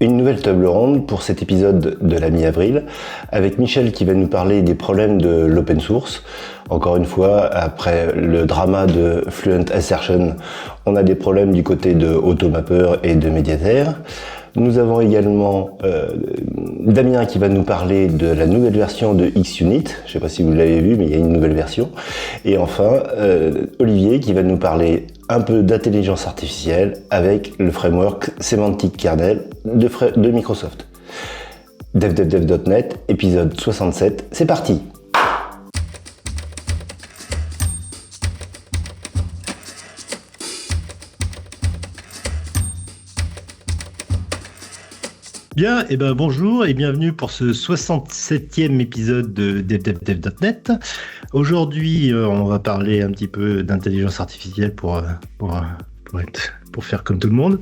Une nouvelle table ronde pour cet épisode de la mi-avril, avec Michel qui va nous parler des problèmes de l'open source. Encore une fois, après le drama de Fluent Assertion, on a des problèmes du côté de Automapper et de Mediator. Nous avons également Damien qui va nous parler de la nouvelle version de Xunit. Je ne sais pas si vous l'avez vu, mais il y a une nouvelle version. Et enfin, Olivier qui va nous parler un peu d'intelligence artificielle avec le framework Semantic Kernel de Microsoft. DevDevDev.net, épisode 67, c'est parti! Bien, bonjour et bienvenue pour ce 67e épisode de DevDevDev.net. Aujourd'hui, on va parler un petit peu d'intelligence artificielle pour faire comme tout le monde,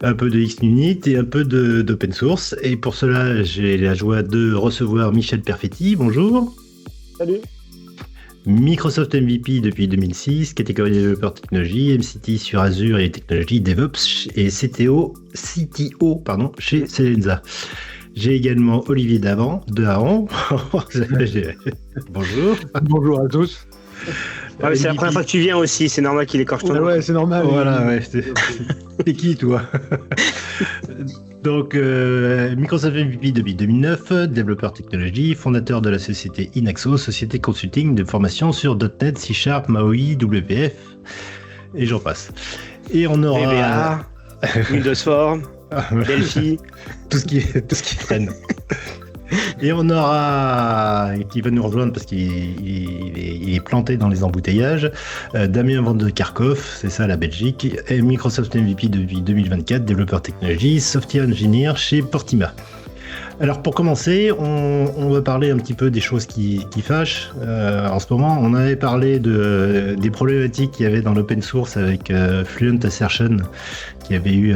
un peu de Xunit et un peu d'open source. Et pour cela, j'ai la joie de recevoir Michel Perfetti. Bonjour. Salut. Microsoft MVP depuis 2006, catégorie développeur technologie, MCT sur Azure et technologies DevOps et CTO chez Celenza. J'ai également Olivier Dahan. Bonjour. Bonjour à tous. C'est la première fois que tu viens aussi, c'est normal qu'il écorche ton nom. Ouais, c'est normal. Voilà, ouais. T'es qui, toi? Donc, Microsoft MVP depuis 2009, développeur technologie, fondateur de la société Inaxo, société consulting de formation sur .NET, C#, MAUI, WPF, et j'en passe. Et on aura... VBA, Windows Form, Delphi. tout ce qui traîne. Et on aura, qui va nous rejoindre parce qu'il est planté dans les embouteillages, Damien Van de Kerkhoff, c'est ça la Belgique, et Microsoft MVP depuis 2024, développeur technologie, software engineer chez Portima. Alors pour commencer, on va parler un petit peu des choses qui fâchent. En ce moment, on avait parlé des problématiques qu'il y avait dans l'open source avec Fluent Assertion, qui avait eu...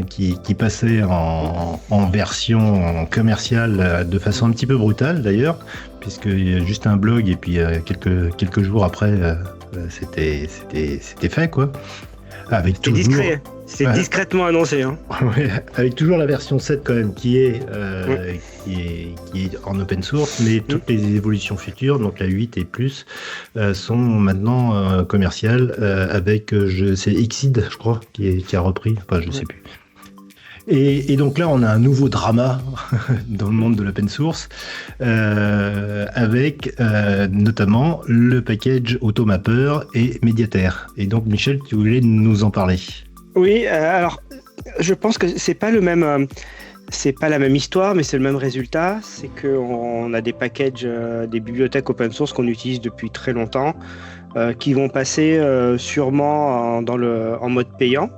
qui passait en version commerciale de façon un petit peu brutale d'ailleurs, puisqu'il y a juste un blog et puis quelques jours après c'était fait quoi. Avec c'est discret, c'est discrètement annoncé. Hein. Ouais, avec toujours la version 7 quand même qui est en open source, mais toutes les évolutions futures, donc la 8 et plus, sont maintenant commerciales avec c'est Exceed, je crois, qui a repris, enfin je sais plus. Et donc là, on a un nouveau drama dans le monde de l'open source, avec notamment le package Automapper et Mediator. Et donc, Michel, tu voulais nous en parler? Oui, alors, je pense que c'est pas la même histoire, mais c'est le même résultat. C'est qu'on a des packages, des bibliothèques open source qu'on utilise depuis très longtemps, qui vont passer sûrement en mode payant.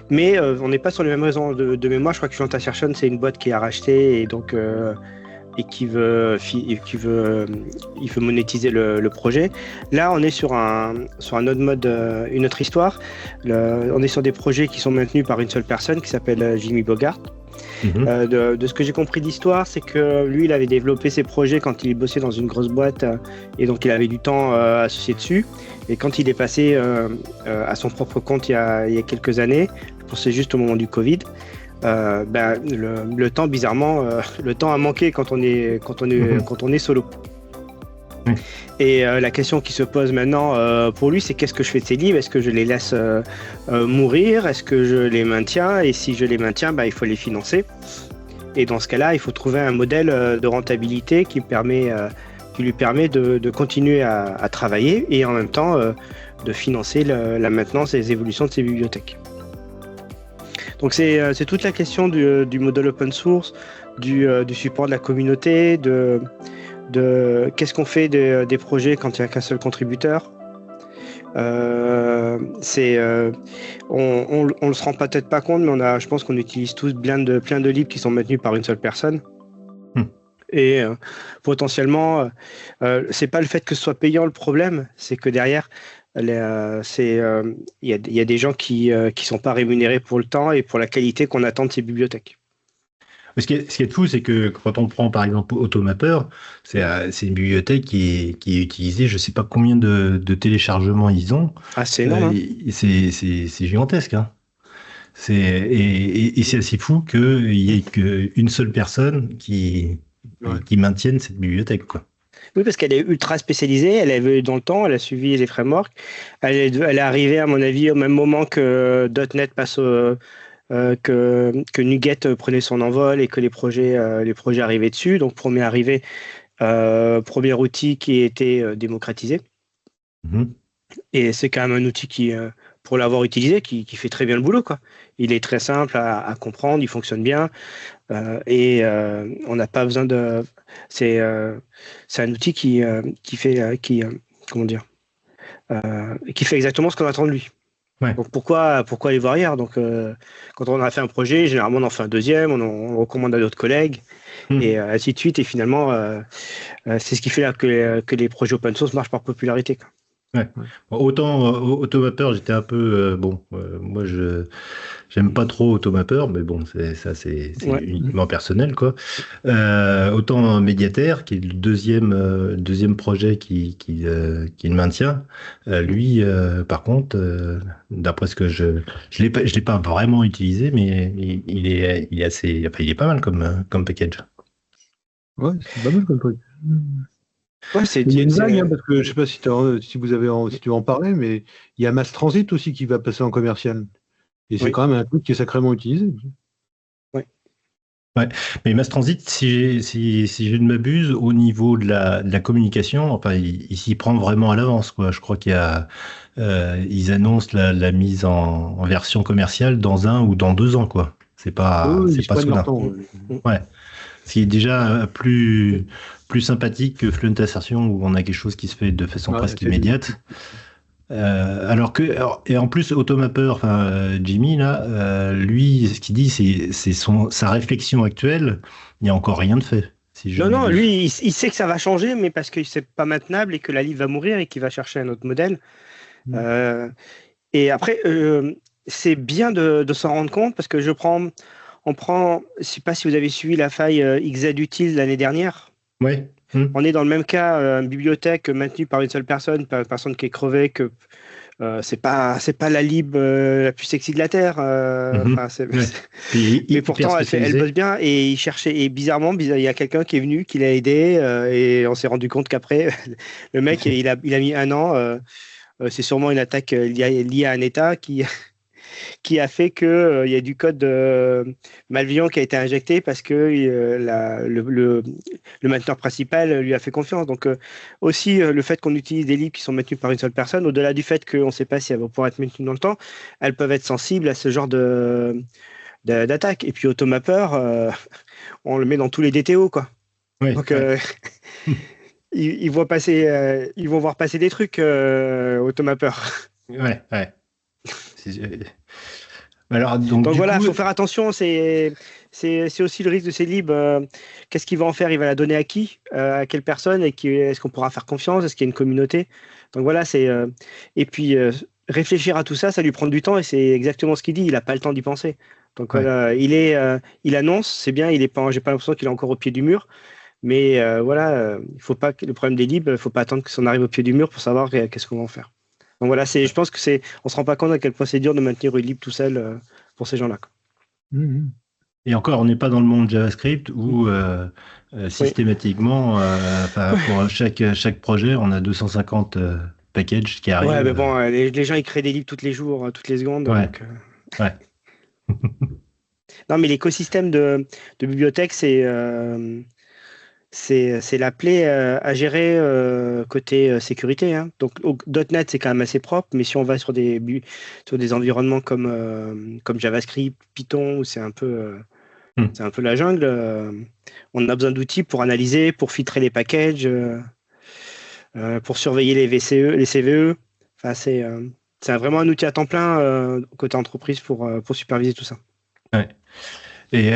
Mais on n'est pas sur les mêmes raisons de mémoire. Je crois que Fluent Assertion, c'est une boîte qui a racheté et donc il veut monétiser le projet. Là, on est sur un autre mode, une autre histoire. On est sur des projets qui sont maintenus par une seule personne qui s'appelle Jimmy Bogart. De ce que j'ai compris de l'histoire, c'est que lui, il avait développé ses projets quand il bossait dans une grosse boîte et donc il avait du temps associé dessus. Et quand il est passé à son propre compte il y a quelques années, je pense que c'est juste au moment du Covid, le temps, bizarrement, le temps a manqué quand on est solo. Et la question qui se pose maintenant pour lui, c'est qu'est-ce que je fais de ces livres? Est-ce que je les laisse mourir? Est-ce que je les maintiens? Et si je les maintiens, il faut les financer. Et dans ce cas-là, il faut trouver un modèle de rentabilité qui lui permet de continuer à travailler et en même temps de financer la maintenance et les évolutions de ses bibliothèques. Donc c'est toute la question du modèle open source, du support de la communauté, de qu'est-ce qu'on fait des projets quand il n'y a qu'un seul contributeur. On le se rend peut-être pas compte, mais je pense qu'on utilise tous plein de livres qui sont maintenus par une seule personne. Et potentiellement, c'est pas le fait que ce soit payant le problème, c'est que derrière, il y a des gens qui sont pas rémunérés pour le temps et pour la qualité qu'on attend de ces bibliothèques. Ce qui est fou, c'est que quand on prend par exemple Automapper, c'est une bibliothèque qui est utilisée, je sais pas combien de téléchargements ils ont. Ah, c'est énorme. C'est gigantesque. Hein. Et c'est assez fou qu'il y ait qu'une seule personne qui maintienne cette bibliothèque, quoi. Oui, parce qu'elle est ultra spécialisée, elle a évolué dans le temps, elle a suivi les frameworks. Elle est arrivée, à mon avis, au même moment que .NET passe que NuGet prenait son envol et que les projets arrivaient dessus. Donc, premier arrivé, premier outil qui a été démocratisé. Et c'est quand même un outil qui, pour l'avoir utilisé, qui fait très bien le boulot, quoi. Il est très simple à comprendre, il fonctionne bien, et on n'a pas besoin de. C'est un outil qui fait comment dire, qui fait exactement ce qu'on attend de lui. Ouais. Donc pourquoi aller voir ailleurs? Donc quand on a fait un projet, généralement on en fait un deuxième, on recommande à d'autres collègues, et ainsi de suite. Et finalement, c'est ce qui fait là que les projets open source marchent par popularité, quoi. Ouais. Bon, autant Automapper, j'étais un peu moi j'aime pas trop Automapper, mais bon, c'est uniquement personnel, quoi. Autant Médiataire, qui est le deuxième projet qui le maintient, lui, par contre, d'après ce que je l'ai pas vraiment utilisé, mais il est assez, enfin, il est pas mal comme package. Ouais, c'est pas mal comme truc. Ouais, il y a une vague, parce que je sais pas si tu veux en parler, mais il y a Mass Transit aussi qui va passer en commercial. Et c'est quand même un truc qui est sacrément utilisé. Ouais, mais Mass Transit, si je ne m'abuse, au niveau de la communication, enfin, il s'y prend vraiment à l'avance, quoi. Je crois qu'il y a, ils annoncent la mise en version commerciale dans 1 ou dans 2 ans, quoi. C'est pas soudain. Ouais. Ce qui est déjà plus sympathique que Fluent Assertion, où on a quelque chose qui se fait de façon presque immédiate. Et en plus, Automapper, Jimmy, là, lui, ce qu'il dit, c'est sa réflexion actuelle, il n'y a encore rien de fait. Non, lui, il sait que ça va changer, mais parce que c'est pas maintenable et que la livre va mourir et qu'il va chercher un autre modèle. Et après, c'est bien de s'en rendre compte, parce que on prend, je ne sais pas si vous avez suivi la faille XZUtil l'année dernière. Oui. On est dans le même cas, une bibliothèque maintenue par une seule personne, par une personne qui est crevée, que c'est pas la lib la plus sexy de la Terre. Mais pourtant, elle bosse bien, et il cherchait, et bizarrement, il y a quelqu'un qui est venu, qui l'a aidé, et on s'est rendu compte qu'après, le mec, il a mis 1 an. C'est sûrement une attaque liée à un État qui a fait qu'il y a du code malveillant qui a été injecté parce que le mainteneur principal lui a fait confiance. Donc aussi, le fait qu'on utilise des libres qui sont maintenus par une seule personne, au-delà du fait qu'on ne sait pas si elles vont pouvoir être maintenues dans le temps, elles peuvent être sensibles à ce genre d'attaque. Et puis Automapper, on le met dans tous les DTO, quoi. Oui, donc ils vont voir passer des trucs, Automapper. Ouais. Alors, donc voilà, il faut faire attention. C'est aussi le risque de ces libres. Qu'est-ce qu'il va en faire? Il va la donner à qui? À quelle personne? Et est-ce qu'on pourra faire confiance? Est-ce qu'il y a une communauté? Donc voilà, et puis réfléchir à tout ça, ça lui prend du temps, et c'est exactement ce qu'il dit. Il n'a pas le temps d'y penser. Donc voilà, il annonce, c'est bien. J'ai pas l'impression qu'il est encore au pied du mur. Mais il faut pas le problème des libres, il faut pas attendre que ça en arrive au pied du mur pour savoir qu'est-ce qu'on va en faire. Donc voilà, je pense que on se rend pas compte à quelle procédure de maintenir une libre tout seul pour ces gens-là. Et encore, on n'est pas dans le monde JavaScript où systématiquement, pour chaque projet, on a 250 packages qui arrivent. Ouais, mais bon, les gens ils créent des libres tous les jours, toutes les secondes. Ouais. Donc, ouais. Non, mais l'écosystème de bibliothèques, c'est la plaie à gérer côté sécurité, hein. Donc .NET, c'est quand même assez propre, mais si on va sur des environnements comme JavaScript, Python, où c'est un peu la jungle, on a besoin d'outils pour analyser, pour filtrer les packages, pour surveiller les CVE. Enfin, c'est vraiment un outil à temps plein côté entreprise pour superviser tout ça. Ouais. Et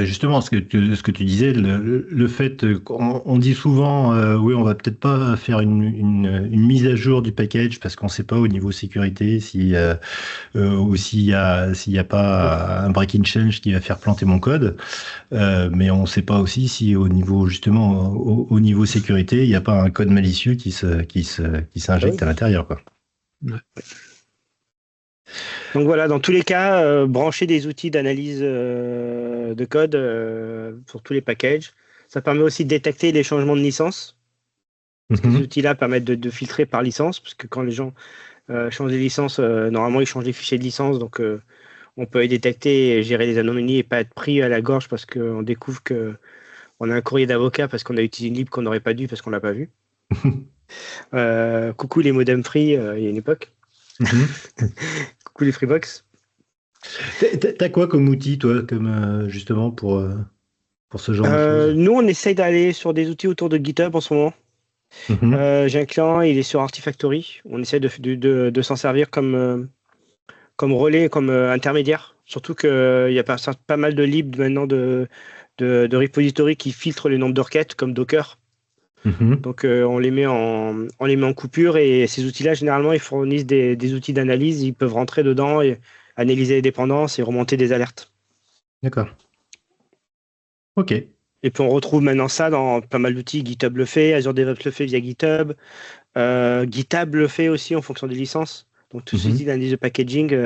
justement, ce que tu disais, le fait qu'on dit souvent, oui, on va peut-être pas faire une mise à jour du package parce qu'on sait pas au niveau sécurité ou s'il y a pas un breaking change qui va faire planter mon code, mais on sait pas aussi si au niveau justement au niveau sécurité, il n'y a pas un code malicieux qui s'injecte à l'intérieur, quoi. Ouais. Donc voilà, dans tous les cas, brancher des outils d'analyse de code sur tous les packages. Ça permet aussi de détecter les changements de licence. Ces outils-là permettent de filtrer par licence, parce que quand les gens changent les licences, normalement ils changent les fichiers de licence, donc on peut les détecter et gérer les anomalies et pas être pris à la gorge parce qu'on découvre qu'on a un courrier d'avocat parce qu'on a utilisé une lib qu'on n'aurait pas dû parce qu'on l'a pas vu. Coucou les modems free, il y a une époque. Coucou les Freebox. T'as quoi comme outil, toi, justement pour ce genre de choses? Nous, on essaye d'aller sur des outils autour de GitHub en ce moment. J'ai un client, il est sur Artifactory. On essaie de s'en servir comme relais, comme intermédiaire. Surtout qu'il y a pas mal de libs maintenant de repositories qui filtrent les nombres de requêtes, comme Docker. Donc on les met en coupure, et ces outils-là, généralement, ils fournissent des outils d'analyse. Ils peuvent rentrer dedans et analyser les dépendances et remonter des alertes. D'accord. Ok. Et puis on retrouve maintenant ça dans pas mal d'outils. GitHub le fait, Azure DevOps le fait via GitHub. GitHub le fait aussi en fonction des licences. Donc tous ces outils d'analyse de packaging,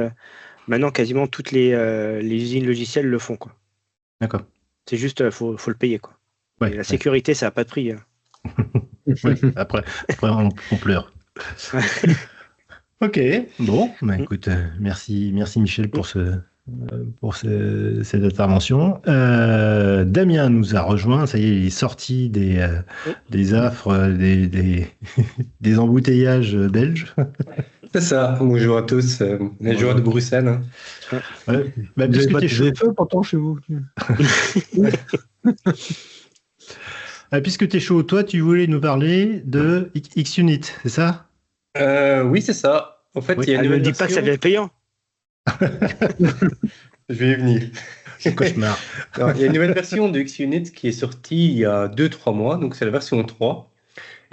maintenant quasiment toutes les usines logicielles le font, quoi. D'accord. C'est juste, faut le payer, quoi. Ouais, et la sécurité, ça n'a pas de prix. Ouais, après on pleure. Ok, bon, bah, écoute, merci Michel pour cette intervention. Damien nous a rejoint, ça y est, il est sorti des affres, des embouteillages belges. C'est ça, bonjour à tous, les joueurs de Bruxelles. Hein. Ouais. Bah, puisque t'es chaud, pourtant chez vous. Puisque tu es chaud, toi, tu voulais nous parler de XUnit, c'est ça? Oui, c'est ça. En fait, Oui. il y a une Ne me nouvelle dis pas que ça version. devient payant. Je vais y venir. Cauchemar. Alors, il y a une nouvelle version de XUnit qui est sortie il y a 2-3 mois, donc c'est la version 3.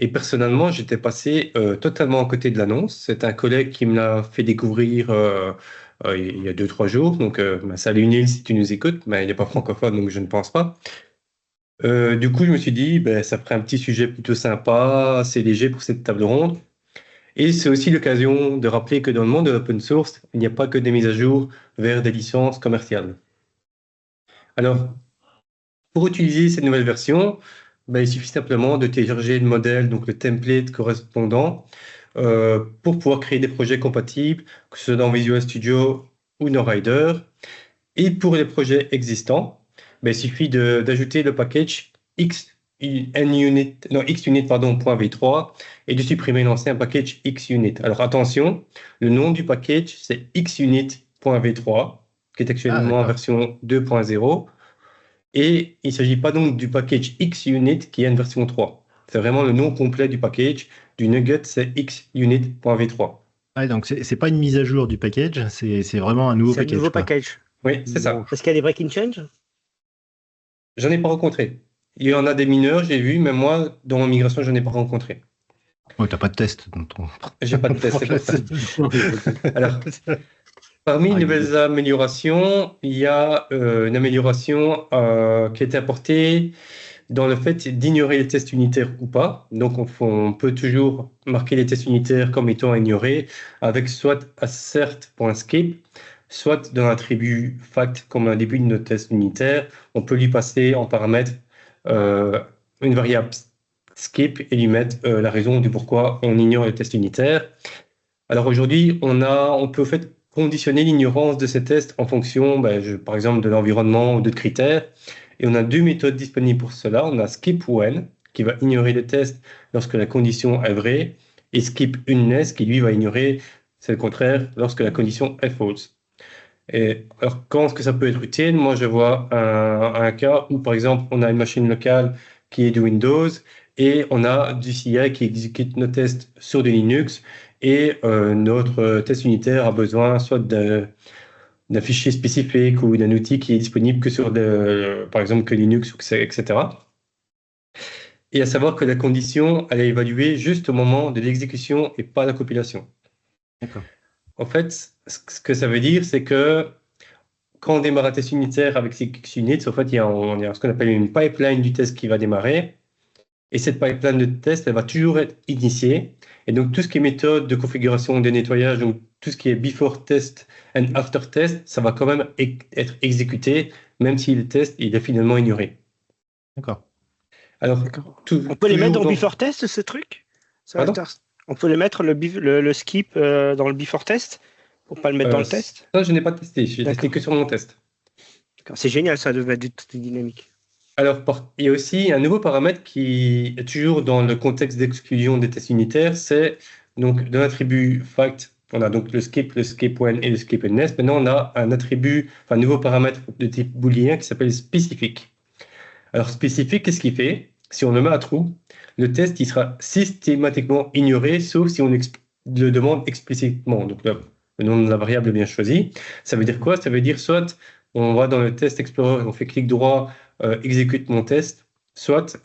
Et personnellement, j'étais passé totalement à côté de l'annonce. C'est un collègue qui me l'a fait découvrir il y a 2-3 jours. Donc, salut Neil si tu nous écoutes, mais il n'est pas francophone, donc je ne pense pas. Du coup, je me suis dit, ça ferait un petit sujet plutôt sympa, assez léger pour cette table ronde. Et c'est aussi l'occasion de rappeler que dans le monde de l'open source, il n'y a pas que des mises à jour vers des licences commerciales. Alors, pour utiliser cette nouvelle version, il suffit simplement de télécharger le modèle, donc le template correspondant, pour pouvoir créer des projets compatibles, que ce soit dans Visual Studio ou NoRider. Et pour les projets existants, il suffit d'ajouter le package xunit.v3 et de supprimer l'ancien package xunit. Alors attention, le nom du package c'est xunit.v3 qui est actuellement en version 2.0 et il ne s'agit pas donc du package xunit qui est une version 3. C'est vraiment le nom complet du package. Du nugget c'est xunit.v3. Ah, donc c'est pas une mise à jour du package, c'est vraiment un nouveau C'est un package. nouveau quoi. package. Oui, c'est ça. Est-ce qu'il y a des breaking change? J'en ai pas rencontré. Il y en a des mineurs, j'ai vu, mais moi, dans mon migration, je n'en ai pas rencontré. Ouais, t'as pas de test dans ton. J'ai pas de test, c'est pour ça. Alors, parmi les nouvelles améliorations, il y a une amélioration qui a été apportée dans le fait d'ignorer les tests unitaires ou pas. Donc, on peut toujours marquer les tests unitaires comme étant ignorés avec soit assert.skip, soit dans l'attribut fact comme un début de notre test unitaire. On peut lui passer en paramètre une variable skip et lui mettre la raison du pourquoi on ignore les tests unitaires. Alors aujourd'hui, on peut en fait conditionner l'ignorance de ces tests en fonction, par exemple, de l'environnement ou d'autres critères. Et on a deux méthodes disponibles pour cela. On a skip when, qui va ignorer les tests lorsque la condition est vraie, et skip unless, qui lui va ignorer, c'est le contraire, lorsque la condition est false. Et alors, quand est-ce que ça peut être utile? Moi, je vois un cas où, par exemple, on a une machine locale qui est de Windows et on a du CI qui exécute nos tests sur du Linux et notre test unitaire a besoin soit d'un fichier spécifique ou d'un outil qui est disponible que sur, par exemple, que Linux, etc. Et à savoir que la condition, elle est évaluée juste au moment de l'exécution et pas la compilation. D'accord. En fait, ce que ça veut dire, c'est que quand on démarre un test unitaire avec XUnit, en fait, il y a ce qu'on appelle une pipeline du test qui va démarrer. Et cette pipeline de test, elle va toujours être initiée. Et donc, tout ce qui est méthode de configuration, de nettoyage, donc tout ce qui est before test and after test, ça va quand même être exécuté, même si le test il est finalement ignoré. D'accord. Alors, on peut les mettre dans le before test, ce truc? On peut les mettre le skip dans le before test pour pas le mettre dans le test? Ça, je n'ai pas testé. J'ai testé que sur mon test. C'est génial, ça devait être dynamique. Alors, il y a aussi un nouveau paramètre qui est toujours dans le contexte d'exclusion des tests unitaires. C'est donc dans l'attribut fact, on a donc le skip when et le skip and nest. Maintenant, on a un nouveau paramètre de type booléen qui s'appelle spécifique. Alors, spécifique, qu'est-ce qu'il fait? Si on le met à true, le test il sera systématiquement ignoré, sauf si on le demande explicitement. Donc, le nom de la variable est bien choisi. Ça veut dire quoi? Ça veut dire soit on va dans le test explorer, on fait clic droit, exécute mon test, soit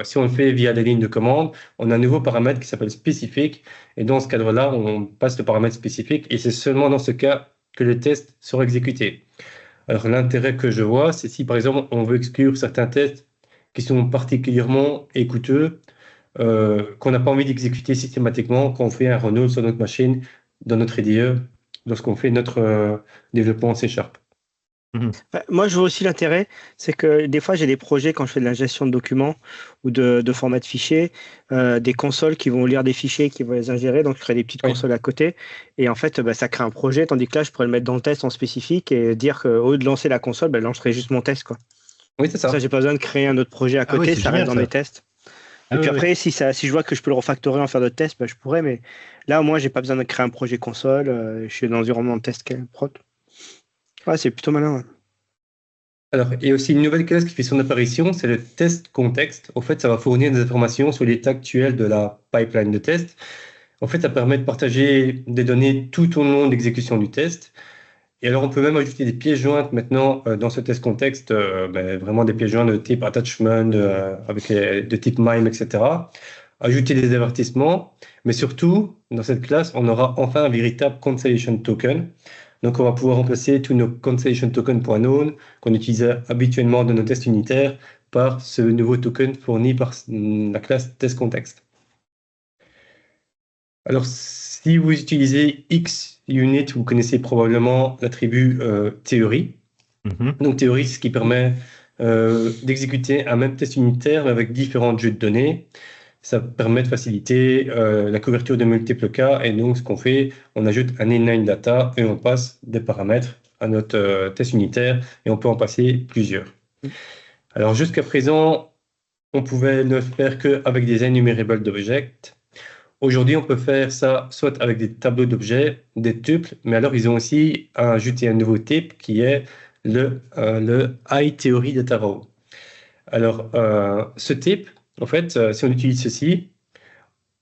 si on le fait via la ligne de commande, on a un nouveau paramètre qui s'appelle spécifique. Et dans ce cadre-là, on passe le paramètre spécifique et c'est seulement dans ce cas que le test sera exécuté. Alors, l'intérêt que je vois, c'est si, par exemple, on veut exclure certains tests qui sont particulièrement coûteux, qu'on n'a pas envie d'exécuter systématiquement quand on fait un run sur notre machine, dans notre IDE, lorsqu'on fait notre développement en C#. Moi, je vois aussi l'intérêt, c'est que des fois, j'ai des projets quand je fais de la gestion de documents ou de format de fichiers, des consoles qui vont lire des fichiers, qui vont les ingérer, donc je crée des petites consoles à côté, et en fait, ça crée un projet, tandis que là, je pourrais le mettre dans le test en spécifique et dire qu'au lieu de lancer la console, je lancerai juste mon test, quoi. Oui, c'est ça. Ça, j'ai pas besoin de créer un autre projet à côté, ça reste dans mes tests. Et puis après, si je vois que je peux le refactorer en faire d'autres tests, je pourrais, mais là, au moins, j'ai pas besoin de créer un projet console, je suis dans l'environnement de test prod. Ouais, c'est plutôt malin. Ouais. Alors, il y a aussi une nouvelle classe qui fait son apparition, c'est le test contexte. En fait, ça va fournir des informations sur l'état actuel de la pipeline de test. En fait, ça permet de partager des données tout au long de l'exécution du test. Et alors, on peut même ajouter des pièces jointes maintenant dans ce test contexte, vraiment des pièces jointes de type attachment, de type MIME, etc. Ajouter des avertissements, mais surtout, dans cette classe, on aura enfin un véritable cancellation token. Donc, on va pouvoir remplacer tous nos cancellation token.known qu'on utilise habituellement dans nos tests unitaires par ce nouveau token fourni par la classe test-context. Alors, si vous utilisez XUnit, vous connaissez probablement l'attribut théorie. Donc, théorie, c'est ce qui permet d'exécuter un même test unitaire avec différents jeux de données. Ça permet de faciliter la couverture de multiples cas. Et donc, ce qu'on fait, on ajoute un inline data et on passe des paramètres à notre test unitaire et on peut en passer plusieurs. Alors, jusqu'à présent, on pouvait ne faire qu'avec des enumerables d'objects. Aujourd'hui, on peut faire ça soit avec des tableaux d'objets, des tuples, mais alors ils ont aussi ajouté un nouveau type qui est le High Theory Data Row. Alors, ce type, en fait, si on utilise ceci,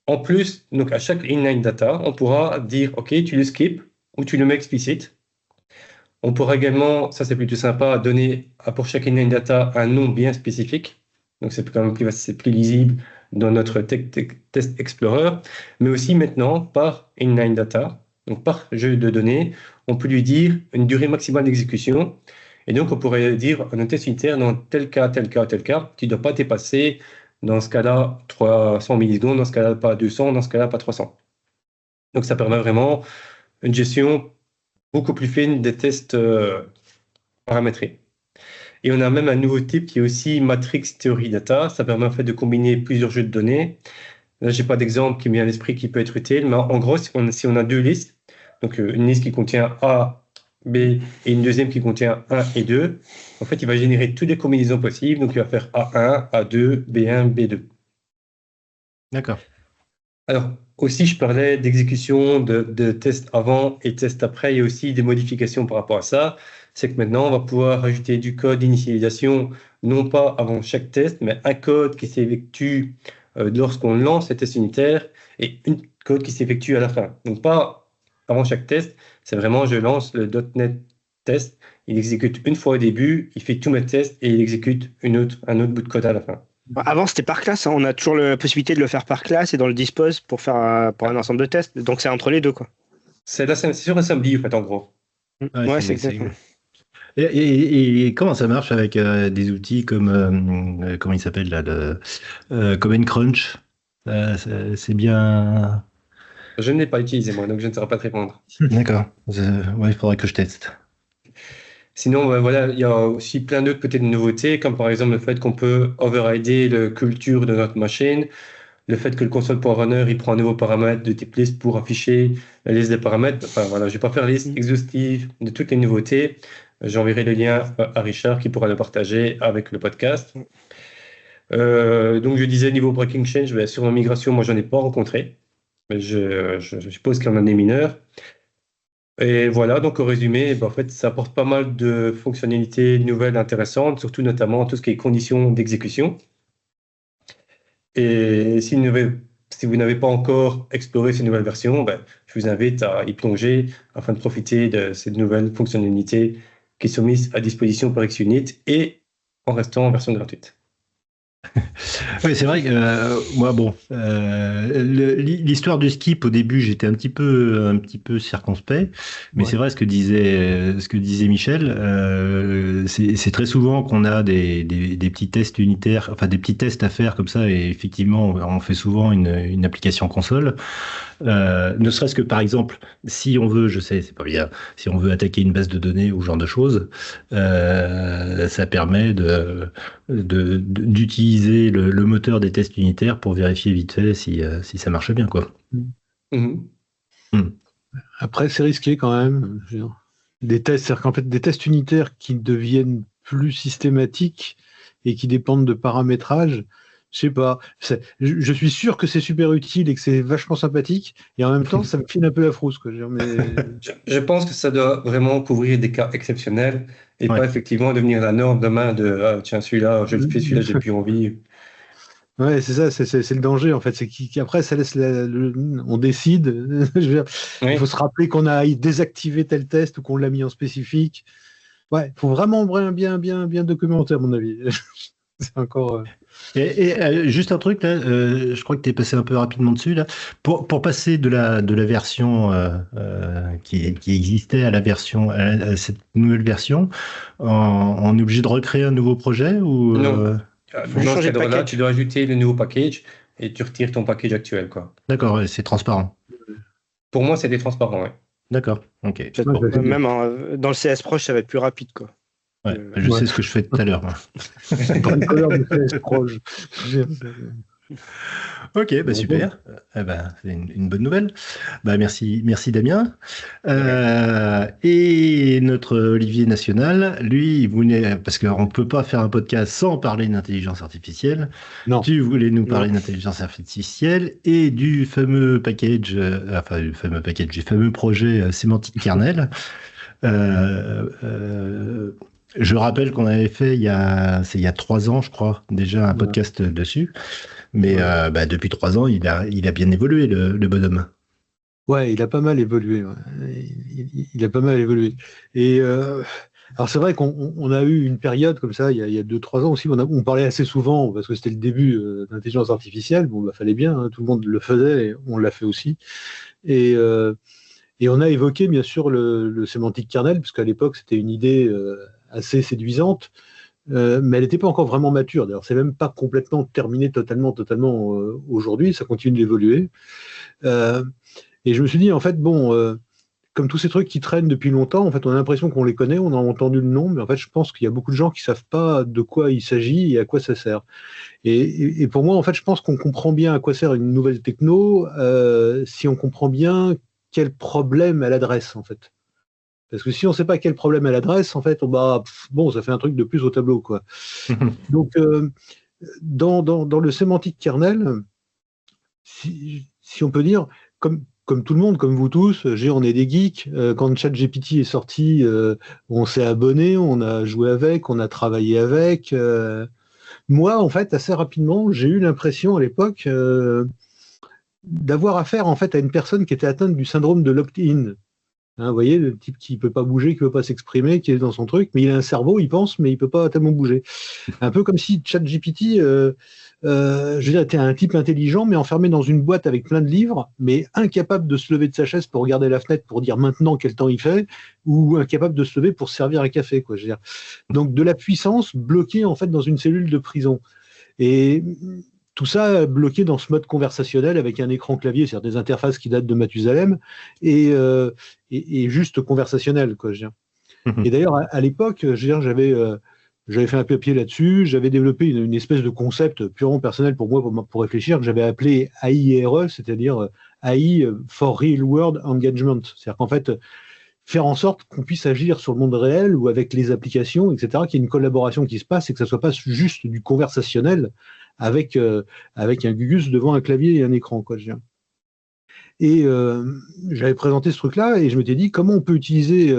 en plus, donc à chaque inline data, on pourra dire, OK, tu le skip ou tu le mets explicite. On pourra également, ça c'est plutôt sympa, donner pour chaque inline data un nom bien spécifique. Donc c'est quand même plus lisible dans notre test explorer, mais aussi maintenant par inline data, donc par jeu de données, on peut lui dire une durée maximale d'exécution. Et donc on pourrait dire à notre test unitaire, dans tel cas, tu ne dois pas dépasser, dans ce cas-là, 300 millisecondes, dans ce cas-là, pas 200, dans ce cas-là, pas 300. Donc ça permet vraiment une gestion beaucoup plus fine des tests paramétrés. Et on a même un nouveau type qui est aussi Matrix Theory Data. Ça permet en fait de combiner plusieurs jeux de données. Là, je n'ai pas d'exemple qui me vient à l'esprit qui peut être utile, mais en gros, si on a deux listes, donc une liste qui contient A, B et une deuxième qui contient 1 et 2, en fait, il va générer toutes les combinaisons possibles. Donc, il va faire A1, A2, B1, B2. D'accord. Alors, aussi, je parlais d'exécution de tests avant et tests après. Il y a aussi des modifications par rapport à ça. C'est que maintenant, on va pouvoir ajouter du code d'initialisation, non pas avant chaque test, mais un code qui s'effectue lorsqu'on lance les tests unitaires et un code qui s'effectue à la fin. Donc, pas avant chaque test, c'est vraiment je lance le .NET test, il exécute une fois au début, il fait tous mes tests et il exécute un autre bout de code à la fin. Avant, c'était par classe. On a toujours la possibilité de le faire par classe et dans le dispose pour faire pour un ensemble de tests. Donc, c'est entre les deux, quoi. C'est sur assembly, en fait, en gros. Ouais, c'est exactement. Et comment ça marche avec des outils comme comment il s'appelle là, Command Crunch? C'est bien. Je ne l'ai pas utilisé, moi, donc je ne saurais pas te répondre. D'accord. Il faudrait que je teste. Sinon, voilà, il y a aussi plein d'autres peut-être nouveautés, comme par exemple le fait qu'on peut overrider la culture de notre machine, le fait que le console.runner il prend un nouveau paramètre de type list pour afficher la liste des paramètres. Enfin voilà, je ne vais pas faire la liste exhaustive de toutes les nouveautés. J'enverrai le lien à Richard qui pourra le partager avec le podcast. Donc je disais niveau breaking change, sur la migration, moi j'en ai pas rencontré, mais je suppose qu'il y en a des mineurs. Et voilà, donc au résumé, en fait, ça apporte pas mal de fonctionnalités nouvelles intéressantes, surtout notamment tout ce qui est conditions d'exécution. Et si vous n'avez pas encore exploré ces nouvelles versions, je vous invite à y plonger afin de profiter de ces nouvelles fonctionnalités qui sont mises à disposition par XUnit et en restant en version gratuite. Oui, c'est vrai que moi, l'histoire du skip au début, j'étais un petit peu circonspect, mais c'est vrai ce que disait Michel. C'est très souvent qu'on a des petits tests unitaires, enfin des petits tests à faire comme ça, et effectivement, on fait souvent une application console. Ne serait-ce que par exemple, si on veut, je sais, c'est pas bien, si on veut attaquer une base de données ou ce genre de choses, ça permet d'utiliser le moteur des tests unitaires pour vérifier vite fait si ça marche bien, quoi. Après, c'est risqué quand même. Des tests, c'est-à-dire qu'en fait, des tests unitaires qui deviennent plus systématiques et qui dépendent de paramétrage. Je sais pas. Je suis sûr que c'est super utile et que c'est vachement sympathique. Et en même temps, ça me file un peu la frousse, quoi. Je pense que ça doit vraiment couvrir des cas exceptionnels et pas effectivement devenir la norme demain de tiens, celui-là, je le fais, celui-là, j'ai plus envie. Ouais, c'est ça, c'est le danger en fait. C'est qu'après, ça laisse on décide. Il faut se rappeler qu'on a désactivé tel test ou qu'on l'a mis en spécifique. Ouais, il faut vraiment bien documenter, à mon avis. C'est encore. Et juste un truc là, je crois que tu es passé un peu rapidement dessus là. Pour passer de la version qui existait à à cette nouvelle version, on est obligé de recréer un nouveau projet ou non. Dans ce cadre-là, tu dois ajouter le nouveau package et tu retires ton package actuel, quoi. D'accord, c'est transparent. Pour moi, c'était transparent, oui. D'accord, ok. Même dans le CS Proche, ça va être plus rapide, quoi. Ouais, je sais ce que je fais tout à l'heure. Ok, super. C'est une bonne nouvelle. Merci Damien. Et notre Olivier National, lui, il voulait, parce qu'on ne peut pas faire un podcast sans parler d'intelligence artificielle. Non. Tu voulais nous parler d'intelligence artificielle et du fameux package, du fameux projet Semantic Kernel. Je rappelle qu'on avait fait il y a 3 ans, je crois, déjà un podcast dessus. Mais depuis 3 ans, il a bien évolué, le bonhomme. Ouais, il a pas mal évolué. Ouais. Il a pas mal évolué. Et alors c'est vrai qu'on a eu une période comme ça, il y a 2-3 ans aussi, on parlait assez souvent, parce que c'était le début d'intelligence artificielle. Bon, fallait bien, hein, tout le monde le faisait, et on l'a fait aussi. Et on a évoqué, bien sûr, le sémantique kernel, parce qu'à l'époque, c'était une idée assez séduisante, mais elle n'était pas encore vraiment mature. D'ailleurs, c'est même pas complètement terminé totalement aujourd'hui, ça continue d'évoluer. Et je me suis dit, en fait, comme tous ces trucs qui traînent depuis longtemps, en fait, on a l'impression qu'on les connaît, on a entendu le nom, mais en fait, je pense qu'il y a beaucoup de gens qui savent pas de quoi il s'agit et à quoi ça sert. Et pour moi, en fait, je pense qu'on comprend bien à quoi sert une nouvelle techno si on comprend bien quel problème elle adresse, en fait. Parce que si on ne sait pas quel problème elle adresse, en fait, ça fait un truc de plus au tableau, quoi. Donc, dans le sémantique kernel, si on peut dire, comme tout le monde, comme vous tous, on est des geeks. Quand ChatGPT est sorti, on s'est abonné, on a joué avec, on a travaillé avec. Moi, en fait, assez rapidement, j'ai eu l'impression à l'époque d'avoir affaire en fait à une personne qui était atteinte du syndrome de l'opt-in. Hein, vous voyez, le type qui ne peut pas bouger, qui ne peut pas s'exprimer, qui est dans son truc, mais il a un cerveau, il pense, mais il ne peut pas tellement bouger. Un peu comme si ChatGPT, était un type intelligent, mais enfermé dans une boîte avec plein de livres, mais incapable de se lever de sa chaise pour regarder la fenêtre pour dire maintenant quel temps il fait, ou incapable de se lever pour se servir un café, quoi. Donc de la puissance bloquée en fait dans une cellule de prison. Et tout ça bloqué dans ce mode conversationnel avec un écran clavier, c'est-à-dire des interfaces qui datent de Mathusalem et juste conversationnel, quoi, je veux dire. Et d'ailleurs, à l'époque, je veux dire, j'avais fait un papier là-dessus, j'avais développé une espèce de concept purement personnel pour moi, pour réfléchir, que j'avais appelé AIRE, c'est-à-dire AI for Real World Engagement. C'est-à-dire qu'en fait, faire en sorte qu'on puisse agir sur le monde réel ou avec les applications, etc., qu'il y ait une collaboration qui se passe et que ça ne soit pas juste du conversationnel avec un Gugus devant un clavier et un écran, quoi, je veux dire. Et j'avais présenté ce truc-là et je m'étais dit comment on peut utiliser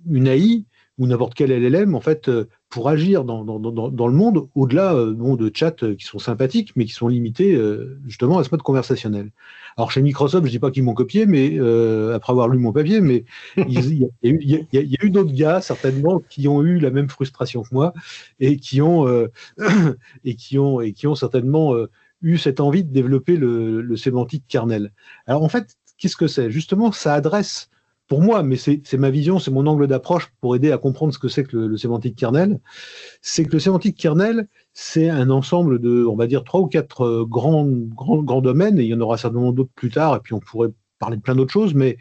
une AI ou n'importe quel LLM en fait pour agir dans le monde au-delà de chats qui sont sympathiques mais qui sont limités justement à ce mode conversationnel. Alors chez Microsoft, je dis pas qu'ils m'ont copié, mais après avoir lu mon papier, mais il y a eu d'autres gars certainement qui ont eu la même frustration que moi et qui ont certainement eu cette envie de développer le sémantique kernel. Alors en fait, qu'est-ce que c'est? Justement, ça adresse, pour moi, mais c'est ma vision, c'est mon angle d'approche pour aider à comprendre ce que c'est que le sémantique kernel, c'est que le sémantique kernel, c'est un ensemble de, on va dire, 3 ou 4 grands domaines, et il y en aura certainement d'autres plus tard, et puis on pourrait parler de plein d'autres choses, mais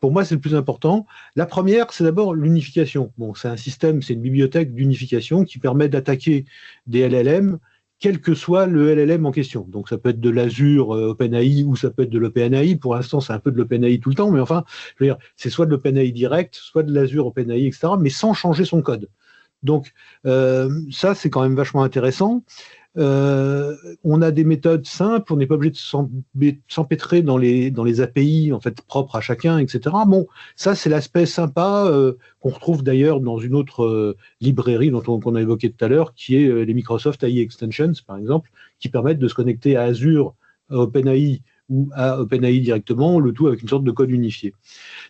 pour moi, c'est le plus important. La première, c'est d'abord l'unification. Bon, c'est un système, c'est une bibliothèque d'unification qui permet d'attaquer des LLM, quel que soit le LLM en question. Donc ça peut être de l'Azure OpenAI ou ça peut être de l'OpenAI. Pour l'instant, c'est un peu de l'OpenAI tout le temps, mais enfin, je veux dire, c'est soit de l'OpenAI direct, soit de l'Azure OpenAI, etc., mais sans changer son code. Donc ça, c'est quand même vachement intéressant. On a des méthodes simples, on n'est pas obligé de s'empêtrer dans les API en fait propres à chacun, etc. Bon, ça c'est l'aspect sympa qu'on retrouve d'ailleurs dans une autre librairie qu'on a évoquée tout à l'heure, qui est les Microsoft AI Extensions, par exemple, qui permettent de se connecter à Azure, à OpenAI ou à OpenAI directement, le tout avec une sorte de code unifié.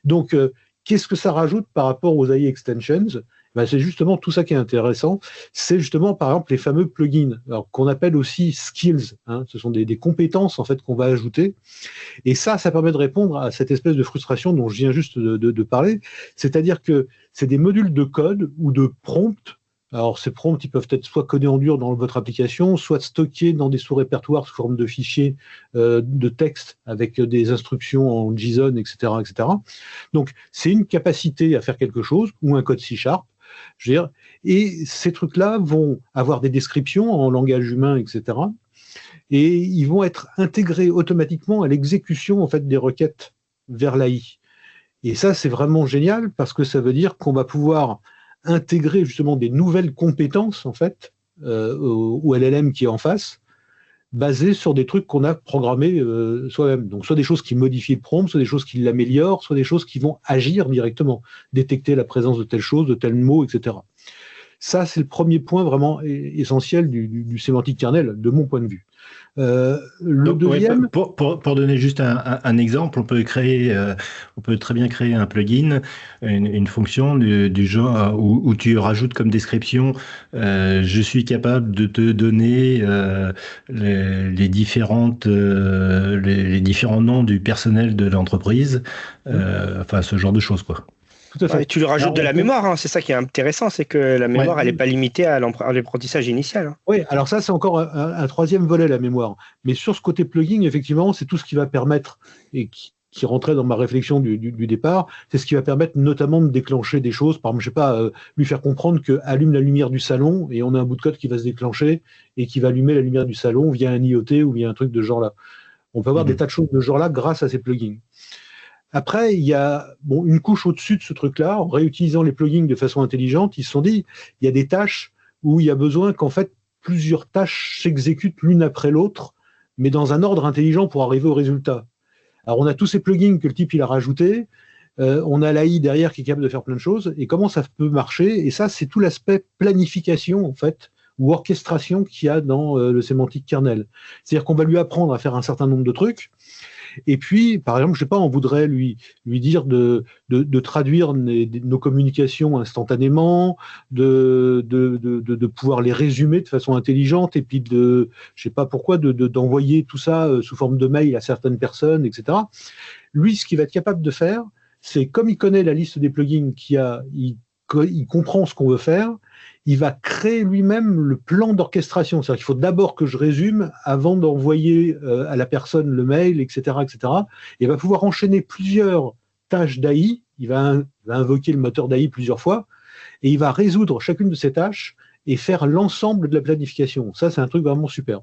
Donc, qu'est-ce que ça rajoute par rapport aux AI Extensions? Ben, c'est justement tout ça qui est intéressant. C'est justement, par exemple, les fameux plugins, alors, qu'on appelle aussi skills. Hein, ce sont des compétences en fait qu'on va ajouter. Et ça permet de répondre à cette espèce de frustration dont je viens juste de parler. C'est-à-dire que c'est des modules de code ou de prompts. Alors, ces prompts, ils peuvent être soit codés en dur dans votre application, soit stockés dans des sous-répertoires sous forme de fichiers de texte avec des instructions en JSON, etc., etc. Donc, c'est une capacité à faire quelque chose ou un code C#. Je veux dire, et ces trucs-là vont avoir des descriptions en langage humain, etc. Et ils vont être intégrés automatiquement à l'exécution en fait des requêtes vers l'AI. Et ça, c'est vraiment génial parce que ça veut dire qu'on va pouvoir intégrer justement des nouvelles compétences en fait au LLM qui est en face, basées sur des trucs qu'on a programmés soi-même. Donc soit des choses qui modifient le prompt, soit des choses qui l'améliorent, soit des choses qui vont agir directement, détecter la présence de telle chose, de tel mot, etc. Ça, c'est le premier point vraiment essentiel du sémantique kernel, de mon point de vue. Le deuxième... Pour donner juste un exemple, on peut très bien créer un plugin, une fonction du genre où tu rajoutes comme description je suis capable de te donner les différents noms du personnel de l'entreprise, enfin ce genre de choses, quoi. Tout à fait. Ouais, tu lui rajoutes de la mémoire, hein. C'est ça qui est intéressant, c'est que la mémoire, elle n'est pas limitée à l'apprentissage initial. Hein. Oui, alors ça, c'est encore un troisième volet, la mémoire. Mais sur ce côté plugin, effectivement, c'est tout ce qui va permettre, et qui rentrait dans ma réflexion du départ, c'est ce qui va permettre notamment de déclencher des choses. Par exemple, je sais pas, lui faire comprendre que allume la lumière du salon, et on a un bout de code qui va se déclencher, et qui va allumer la lumière du salon via un IoT ou via un truc de ce genre-là. On peut avoir des tas de choses de ce genre-là grâce à ces plugins. Après, il y a une couche au-dessus de ce truc-là, en réutilisant les plugins de façon intelligente, ils se sont dit, il y a des tâches où il y a besoin qu'en fait, plusieurs tâches s'exécutent l'une après l'autre, mais dans un ordre intelligent pour arriver au résultat. Alors, on a tous ces plugins que le type il a rajoutés, on a l'AI derrière qui est capable de faire plein de choses, et comment ça peut marcher? Et ça, c'est tout l'aspect planification, en fait, ou orchestration qu'il y a dans le sémantique kernel. C'est-à-dire qu'on va lui apprendre à faire un certain nombre de trucs, et puis, par exemple, je sais pas, on voudrait lui dire de traduire nos communications instantanément, de pouvoir les résumer de façon intelligente, et puis je sais pas pourquoi, d'envoyer tout ça sous forme de mail à certaines personnes, etc. Lui, ce qu'il va être capable de faire, c'est comme il connaît la liste des plugins qu'il y a, il comprend ce qu'on veut faire, il va créer lui-même le plan d'orchestration. C'est-à-dire qu'il faut d'abord que je résume avant d'envoyer à la personne le mail, etc., etc. Et il va pouvoir enchaîner plusieurs tâches d'AI. Il va invoquer le moteur d'AI plusieurs fois et il va résoudre chacune de ces tâches et faire l'ensemble de la planification. Ça, c'est un truc vraiment super.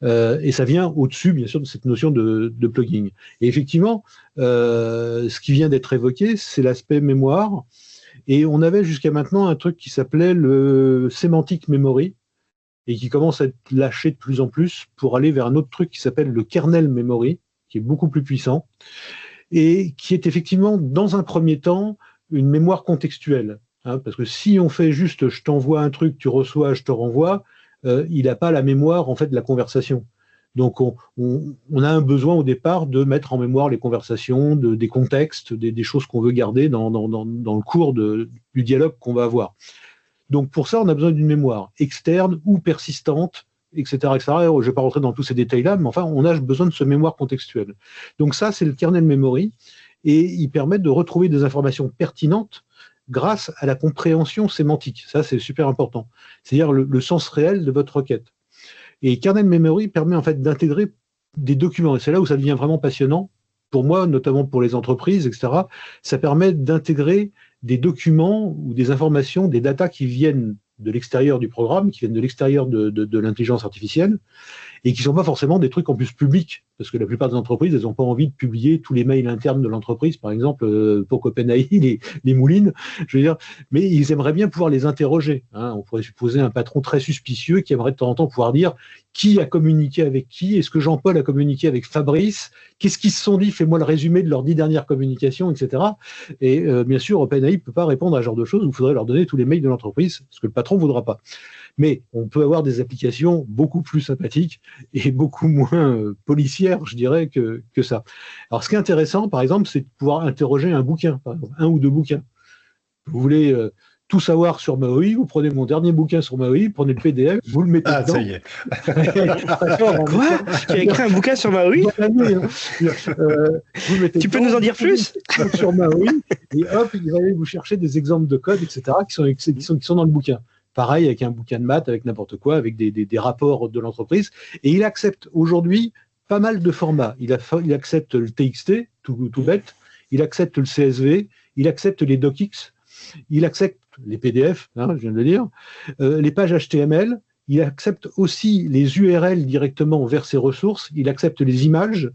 Et ça vient au-dessus, bien sûr, de cette notion de plugging. Et effectivement, ce qui vient d'être évoqué, c'est l'aspect mémoire. Et on avait jusqu'à maintenant un truc qui s'appelait le semantic memory et qui commence à être lâché de plus en plus pour aller vers un autre truc qui s'appelle le kernel memory, qui est beaucoup plus puissant et qui est effectivement, dans un premier temps, une mémoire contextuelle. Hein, parce que si on fait juste je t'envoie un truc, tu reçois, je te renvoie, il n'a pas la mémoire en fait de la conversation. Donc on a un besoin au départ de mettre en mémoire les conversations, des contextes, des choses qu'on veut garder dans le cours du dialogue qu'on va avoir. Donc pour ça, on a besoin d'une mémoire externe ou persistante, etc., etc. Je ne vais pas rentrer dans tous ces détails-là, mais enfin, on a besoin de ce mémoire contextuelle. Donc ça, c'est le kernel memory, et il permet de retrouver des informations pertinentes grâce à la compréhension sémantique. Ça, c'est super important. C'est-à-dire le sens réel de votre requête. Et kernel memory permet en fait d'intégrer des documents. Et c'est là où ça devient vraiment passionnant. Pour moi, notamment pour les entreprises, etc., ça permet d'intégrer des documents ou des informations, des datas qui viennent de l'extérieur du programme, qui viennent de l'extérieur de l'intelligence artificielle, et qui ne sont pas forcément des trucs en plus publics, parce que la plupart des entreprises, elles n'ont pas envie de publier tous les mails internes de l'entreprise, par exemple, pour qu'OpenAI les mouline, je veux dire, mais ils aimeraient bien pouvoir les interroger. Hein. On pourrait supposer un patron très suspicieux qui aimerait de temps en temps pouvoir dire qui a communiqué avec qui, est-ce que Jean-Paul a communiqué avec Fabrice, qu'est-ce qu'ils se sont dit, fais-moi le résumé de leurs 10 dernières communications, etc. Et bien sûr, OpenAI ne peut pas répondre à ce genre de choses, il faudrait leur donner tous les mails de l'entreprise, ce que le patron ne voudra pas. Mais on peut avoir des applications beaucoup plus sympathiques et beaucoup moins policières, je dirais, que ça. Alors, ce qui est intéressant, par exemple, c'est de pouvoir interroger un bouquin, par exemple, un ou deux bouquins. Vous voulez tout savoir sur Maui, vous prenez mon dernier bouquin sur Maui, prenez le PDF, vous le mettez dedans. Ça y est. Quoi ? Tu as écrit un bouquin sur Maui ? Tu peux nous en dire plus ? Sur Maui, et hop, il va aller vous chercher des exemples de code, etc., qui sont dans le bouquin. Pareil avec un bouquin de maths, avec n'importe quoi, avec des rapports de l'entreprise. Et il accepte aujourd'hui pas mal de formats. Il accepte le TXT, tout bête. Il accepte le CSV. Il accepte les docx. Il accepte les PDF, hein, je viens de le dire. Les pages HTML. Il accepte aussi les URL directement vers ses ressources. Il accepte les images.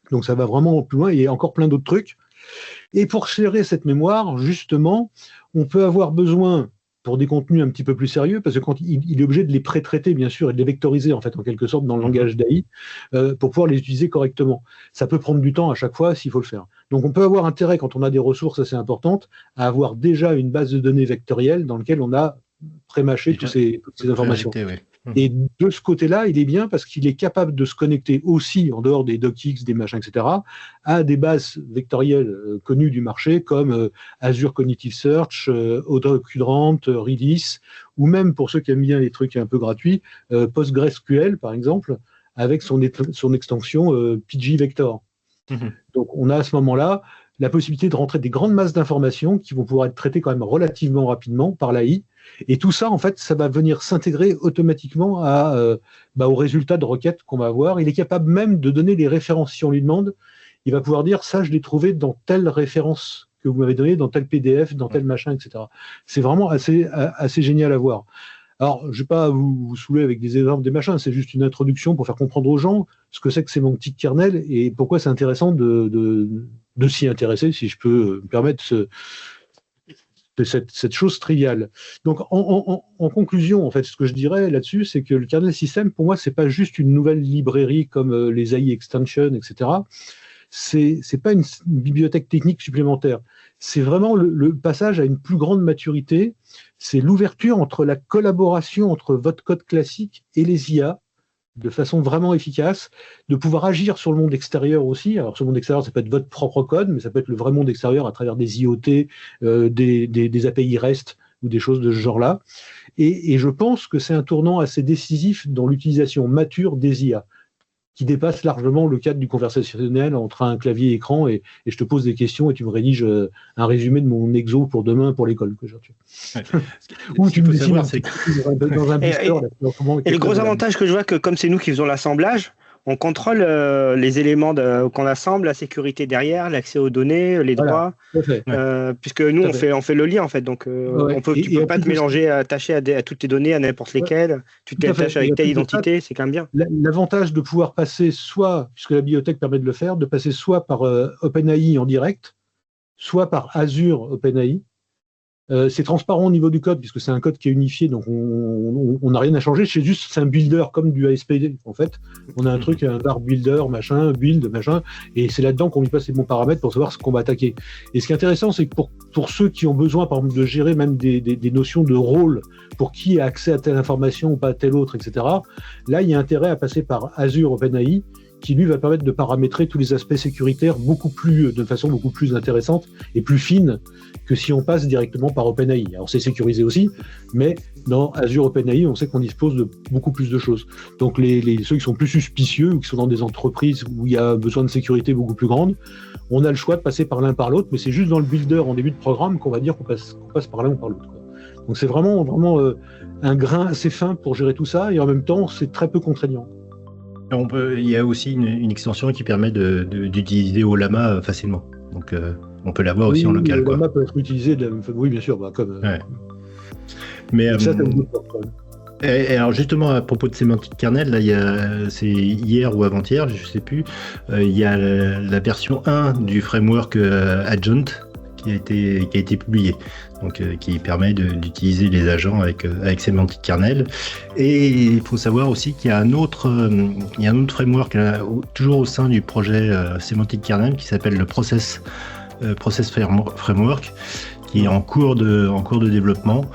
Donc ça va vraiment plus loin. Il y a encore plein d'autres trucs. Et pour gérer cette mémoire, justement, on peut avoir besoin pour des contenus un petit peu plus sérieux, parce que quand il est obligé de les pré-traiter, bien sûr, et de les vectoriser, en fait, en quelque sorte, dans le langage d'AI, pour pouvoir les utiliser correctement. Ça peut prendre du temps à chaque fois s'il faut le faire. Donc, on peut avoir intérêt, quand on a des ressources assez importantes, à avoir déjà une base de données vectorielle dans laquelle on a pré-mâché toutes ces informations. Et de ce côté-là, il est bien parce qu'il est capable de se connecter aussi, en dehors des docx, des machins, etc., à des bases vectorielles connues du marché, comme Azure Cognitive Search, Autocurrent, Redis, ou même, pour ceux qui aiment bien les trucs un peu gratuits, PostgreSQL, par exemple, avec son extension pgvector. Donc, on a à ce moment-là la possibilité de rentrer des grandes masses d'informations qui vont pouvoir être traitées quand même relativement rapidement par l'AI. Et tout ça, en fait, ça va venir s'intégrer automatiquement aux résultats de requête qu'on va avoir. Il est capable même de donner les références. Si on lui demande, il va pouvoir dire ça, je l'ai trouvé dans telle référence que vous m'avez donnée, dans tel PDF, dans tel machin, etc. C'est vraiment assez génial à voir. Alors, je ne vais pas vous saouler avec des exemples, des machins, c'est juste une introduction pour faire comprendre aux gens ce que c'est que sémantique kernel et pourquoi c'est intéressant de s'y intéresser, si je peux me permettre cette chose triviale. Donc, en conclusion, en fait, ce que je dirais là-dessus, c'est que le kernel system, pour moi, c'est pas juste une nouvelle librairie comme les AI extension, etc. C'est pas une bibliothèque technique supplémentaire. C'est vraiment le passage à une plus grande maturité. C'est l'ouverture entre la collaboration entre votre code classique et les IA, de façon vraiment efficace, de pouvoir agir sur le monde extérieur aussi. Alors, sur le monde extérieur, ça peut être votre propre code, mais ça peut être le vrai monde extérieur à travers des IoT, des API REST ou des choses de ce genre-là. Et je pense que c'est un tournant assez décisif dans l'utilisation mature des IA. qui dépasse largement le cadre du conversationnel entre un clavier et écran et je te pose des questions et tu me rédiges un résumé de mon exo pour demain pour l'école. Ou tu me dessines dans un blister. Et le gros avantage que je vois, que comme c'est nous qui faisons l'assemblage, on contrôle les éléments qu'on assemble, la sécurité derrière, l'accès aux données, les droits, puisque nous on fait le lien en fait. Donc tu peux pas te mélanger, attacher à toutes tes données, à n'importe lesquelles. Tu t'attaches avec ta identité, c'est quand même bien. L'avantage de pouvoir passer soit, puisque la bibliothèque permet de le faire, de passer soit par OpenAI en direct, soit par Azure OpenAI. C'est transparent au niveau du code puisque c'est un code qui est unifié, donc on n'a rien à changer. C'est un builder comme du ASP.NET en fait. On a un truc, un bar builder, build, et c'est là-dedans qu'on lui passe les bons paramètres pour savoir ce qu'on va attaquer. Et ce qui est intéressant, c'est que pour ceux qui ont besoin, par exemple, de gérer même des notions de rôle, pour qui a accès à telle information ou pas à telle autre, etc. Là, il y a intérêt à passer par Azure OpenAI, qui lui va permettre de paramétrer tous les aspects sécuritaires de façon beaucoup plus intéressante et plus fine que si on passe directement par OpenAI. Alors c'est sécurisé aussi, mais dans Azure OpenAI, on sait qu'on dispose de beaucoup plus de choses. Donc ceux qui sont plus suspicieux ou qui sont dans des entreprises où il y a besoin de sécurité beaucoup plus grande, on a le choix de passer par l'un par l'autre, mais c'est juste dans le builder en début de programme qu'on va dire qu'on passe par l'un ou par l'autre. Donc c'est vraiment un grain assez fin pour gérer tout ça et en même temps c'est très peu contraignant. Il y a aussi une extension qui permet d'utiliser Ollama facilement. Donc, on peut l'avoir aussi en local. Ollama peut être utilisé de la même façon. Oui, bien sûr. Comme, Mais et alors justement à propos de sémantique kernel, là c'est hier ou avant-hier, je sais plus. Il y a la version 1 du framework Adjoint qui a été publiée. Donc, qui permet d'utiliser les agents avec sémantique kernel. Et il faut savoir aussi qu'il y a un autre framework toujours au sein du projet sémantique kernel qui s'appelle le Process Framework, qui est en cours de développement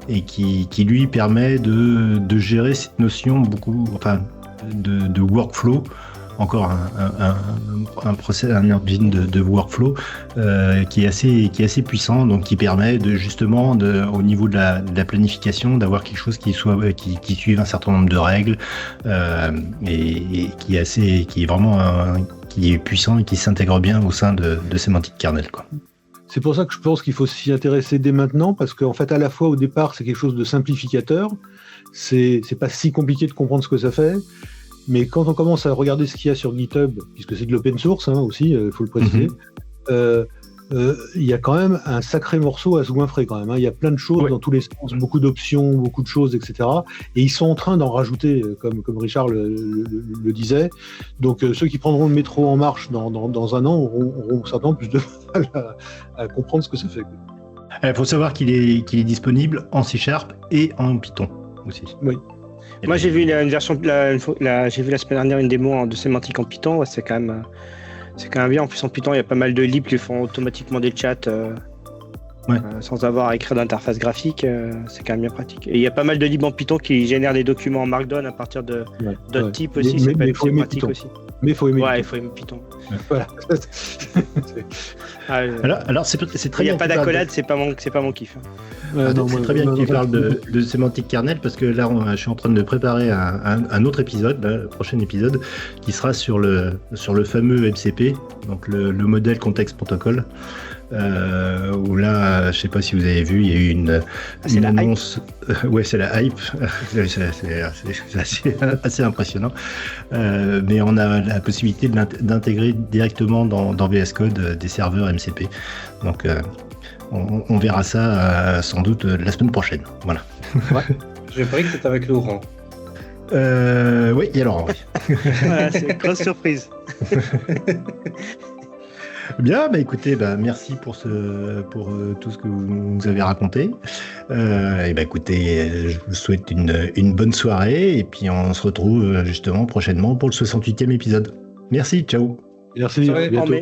et qui lui permet de gérer cette notion de workflow. Encore un engine de workflow qui est assez puissant, donc qui permet justement au niveau de la planification d'avoir quelque chose qui suive un certain nombre de règles et qui est puissant et qui s'intègre bien au sein de sémantique kernel, quoi. C'est pour ça que je pense qu'il faut s'y intéresser dès maintenant, parce qu'en fait, à la fois, au départ, c'est quelque chose de simplificateur. C'est pas si compliqué de comprendre ce que ça fait. Mais quand on commence à regarder ce qu'il y a sur GitHub, puisque c'est de l'open source aussi, il faut le préciser, il y a quand même un sacré morceau à se goinfrer quand même. Il y a plein de choses dans tous les sens, beaucoup d'options, beaucoup de choses, etc. Et ils sont en train d'en rajouter, comme Richard le disait. Donc ceux qui prendront le métro en marche dans un an auront certainement plus de mal à comprendre ce que ça fait. Il faut savoir qu'il est disponible en C# et en Python aussi. Oui. Moi, j'ai vu une version, j'ai vu la semaine dernière une démo de sémantique en Python. C'est quand même bien. En plus, en Python, il y a pas mal de libs qui font automatiquement des chats sans avoir à écrire d'interface graphique. C'est quand même bien pratique. Et il y a pas mal de libs en Python qui génèrent des documents en Markdown à partir de d'autres types aussi. C'est pratique Python aussi. Mais il faut aimer. Il faut aimer Python. Voilà. Alors c'est très bien. Il n'y a pas d'accolade, c'est pas mon kiff. C'est très bien que tu parles de sémantique kernel parce que là, je suis en train de préparer un autre épisode, le prochain épisode, qui sera sur le fameux MCP, donc le modèle contexte protocol. Où là, je sais pas si vous avez vu, il y a eu une annonce. C'est la hype. c'est assez impressionnant. Mais on a la possibilité d'intégrer directement dans VS Code des serveurs MCP. Donc, on verra ça sans doute la semaine prochaine. Voilà. J'ai pris que c'était avec Laurent. Oui, il y a Laurent. Oui. Voilà, c'est une grosse surprise. Bien, écoutez, merci pour tout ce que vous nous avez raconté. Écoutez, je vous souhaite une bonne soirée et puis on se retrouve justement prochainement pour le 68e épisode. Merci, ciao. Merci, à bientôt.